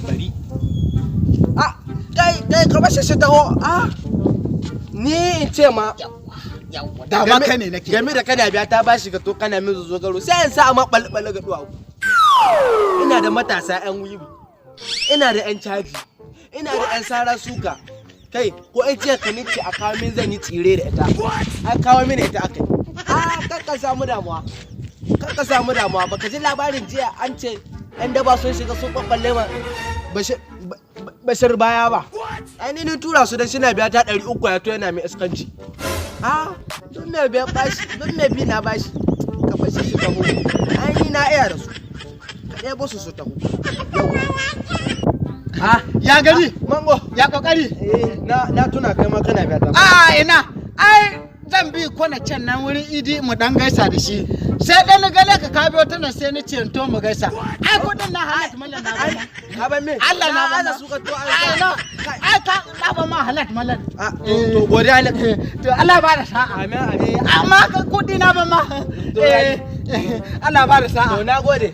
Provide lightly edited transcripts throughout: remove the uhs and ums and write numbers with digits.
bari kai ka bashi shi taho ni in ce ma yawa da ma kai ne nake game da kana biya ta bashi ka to kana min zo garo sai in sa ma balbal ga duwa ina da matasa yan wiwi ina da yan caji ina da yan sara suka kai ko ai ce ka nice a kawo min zan yi tsire da ita ai kawo min ita akai kakka samu damuwa baka ji labarin jiya an ce yan daba sun shiga sun babballe ma bashir baya ba ai ni tura su dan shina biya ta 300 ya to yana mai iskanci don me biya bashi don me bi na bashi ka bashi shi taho ai ni na iya da su ka ɗebo su taho ya gani mango ya kokari na tuna kai ma kana biya ta ina ai zan bi kwana can nan wurin idi mu dan gaisa da shi sai dan na gane ka kabe wata nan sai ni ce to mu gaisa ai kudin na halat mallan na ba ka ban me Allah na ba su ka to ai ka na ba ma halat mallan to godiya ne to Allah ba da sa'a amin amma ka kudi na ba ma Allah ba da sa'a to na gode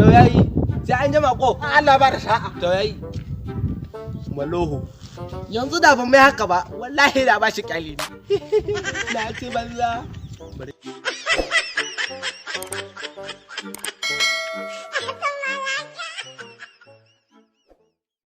to yayi sai an jima ko Allah ba da sa'a to yayi maloho yanzu da ban mai haka ba wallahi da ba shi kyale na ce banza